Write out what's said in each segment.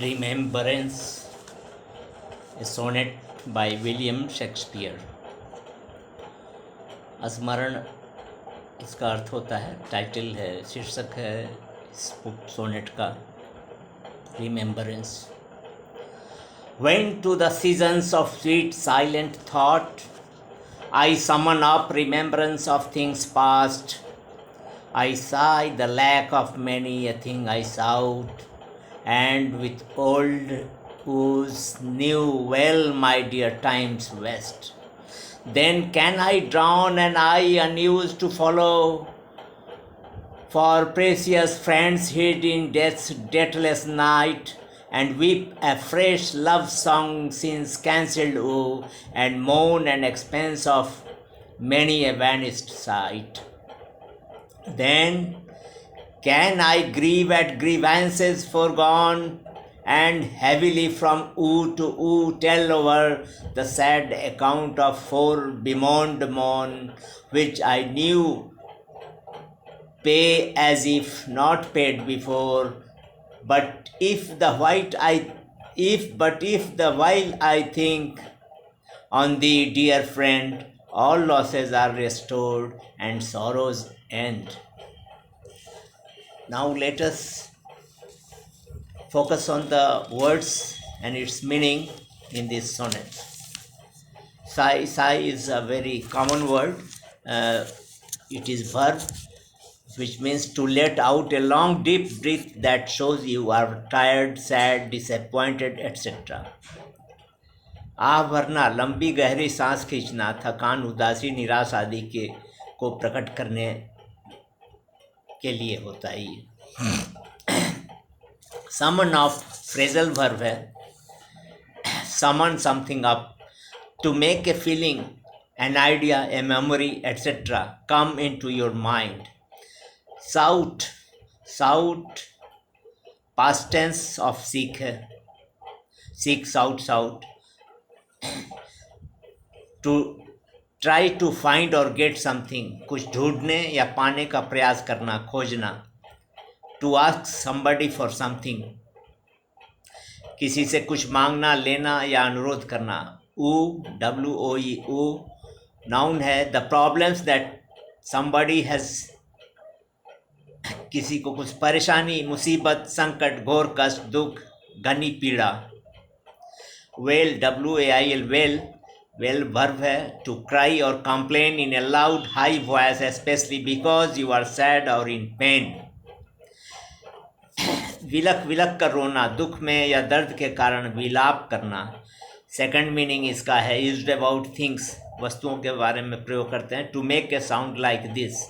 Remembrance, a sonnet by William Shakespeare। स्मरण इसका अर्थ होता है, टाइटल है, शीर्षक है इस सोनेट का, remembrance. When to the seasons of sweet silent thought I summon up remembrance of things past, I sigh the lack of many a thing I sought, and with old woes knew well my dear time's west. Then can I drown an eye unused to follow, for precious friends hid in death's deathless night, and weep a fresh love song since cancelled woe, and mourn an expense of many a vanished sight. Then can I grieve at grievances foregone, and heavily from oo to oo tell over the sad account of fore-bemoaned mourn, which I knew pay as if not paid before, but if the while I think on thee, dear friend, all losses are restored and sorrows end. Now let us focus on the words and its meaning in this sonnet. Sigh is a very common word. It is verb, which means to let out a long deep breath that shows you are tired, sad, disappointed, etc. आह भरना, लंबी गहरी सांस खींचना, थकान, उदासी, निराश आदि के को प्रकट करने के लिए होता है ये। समन ऑफ फ्रेजल वर्ब है, summon something up, to make a feeling, an idea, a memory etcetera come in to your mind. Sought, sought past tense of seek है, seek, sought, sought, to try to find और get something, कुछ ढूंढने या पाने का प्रयास करना, खोजना। To ask somebody for something, किसी से कुछ मांगना, लेना या अनुरोध करना। ऊ, WOE, ऊ नाउन है, the problems that somebody has, किसी को कुछ परेशानी, मुसीबत, संकट, घोर कष्ट, दुख, घनी पीड़ा। Wail, WAIL, wail, wail verb है, टू क्राई और complain in a loud high voice, especially because you are sad और इन पेन। विलक, विलक कर रोना, दुख में या दर्द के कारण विलाप करना। सेकंड मीनिंग इसका है, यूज्ड अबाउट थिंग्स, वस्तुओं के बारे में प्रयोग करते हैं। To make a sound like this,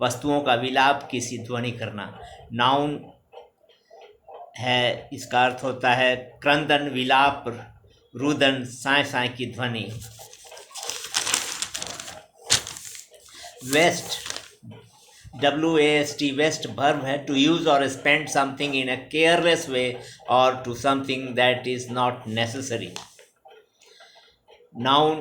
वस्तुओं का विलाप, किसी ध्वनि करना। नाउन है, इसका अर्थ होता है क्रंदन, विलाप, रुदन, साय साय की ध्वनि। वेस्ट, WAST, वेस्ट वर्ब है, टू यूज और spend something in a careless way और to something that is not necessary. Noun,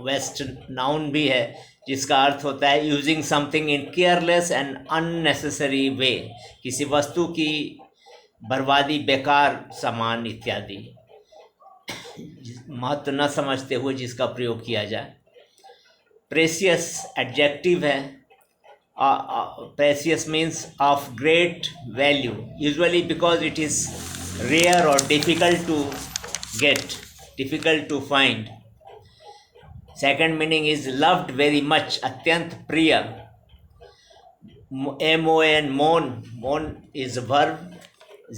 waste noun भी है, जिसका अर्थ होता है using something in careless and unnecessary way, किसी वस्तु की बर्बादी, बेकार सामान इत्यादि, महत्व न समझते हुए जिसका प्रयोग किया जाए। प्रेसियस एडजेक्टिव है, precious means of great value, usually because it is rare और difficult to get, difficult to find. Second meaning is loved very much, अत्यंत प्रिय। MON, moan, moan is verb,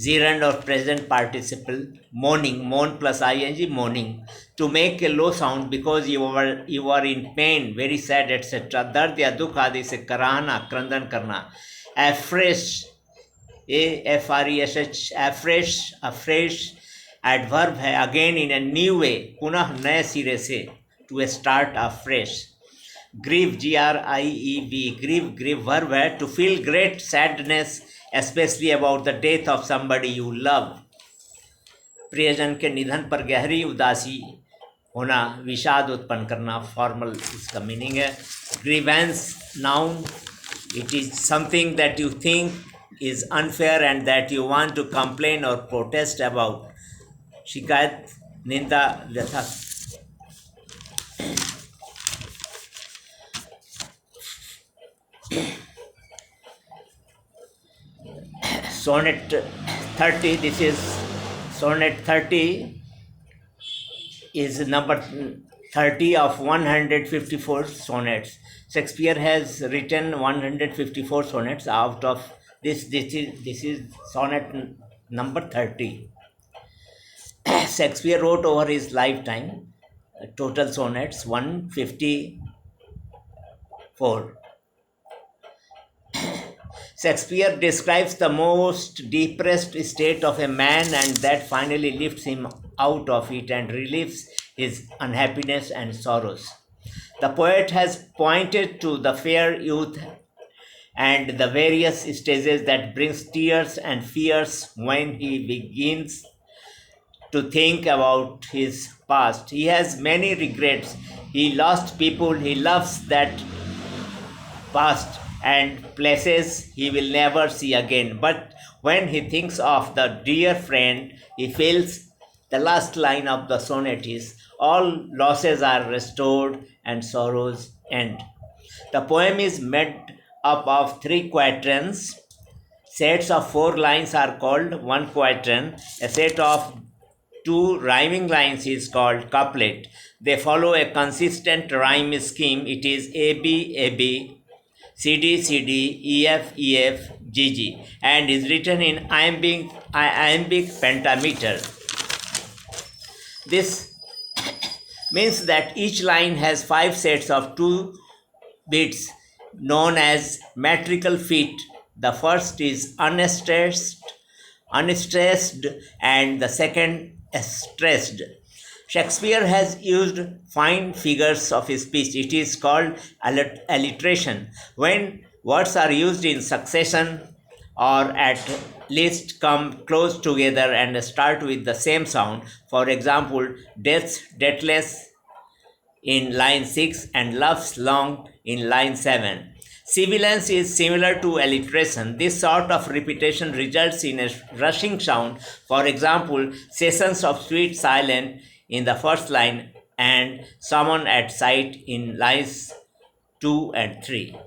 gerund और present participle, moaning, moan plus ING, moaning. To make a low sound because you are in pain, very sad etcetera, दर्द या दुख आदि से कराहना, क्रंदन करना। Afresh, AFRESH, afresh, afresh adverb है, again in a new way, पुनः नए सिरे से, to start afresh. Grieve, GRIEV, grieve, grieve verb है, to feel great sadness especially about the death of somebody you love, प्रियजन के निधन पर गहरी उदासी होना, विषाद उत्पन्न करना, फॉर्मल इसका मीनिंग है। Grievance, noun, it is something that you think is unfair and that you want to complain or protest about. शिकायत निंदा व्यथा sonnet 30. This is sonnet 30 is number 30 of 154 sonnets. Shakespeare has written 154 sonnets. Out of this is sonnet number 30. Shakespeare wrote over his lifetime total sonnets 154. Shakespeare describes the most depressed state of a man and that finally lifts him out of it and relieves his unhappiness and sorrows. The poet has pointed to the fair youth and the various stages that brings tears and fears when he begins to think about his past. He has many regrets. He lost people he loves that past and places he will never see again. But when he thinks of the dear friend, he feels the last line of the sonnet is all losses are restored and sorrows end. The poem is made up of three quatrains. Sets of four lines are called one quatrain. A set of two rhyming lines is called couplet. They follow a consistent rhyme scheme. It is AB, AB, CD, CD, EF, EF, GG, and is written in iambic pentameter. This means that each line has five sets of two beats known as metrical feet. The first is unstressed, and the second stressed. Shakespeare has used fine figures of speech. It is called alliteration. When words are used in succession or at least come close together and start with the same sound. For example, death's deathless in line 6 and love's long in line 7. Sibilance is similar to alliteration. This sort of repetition results in a rushing sound. For example, sessions of sweet silence in the first line and someone at sight in lines 2 and 3.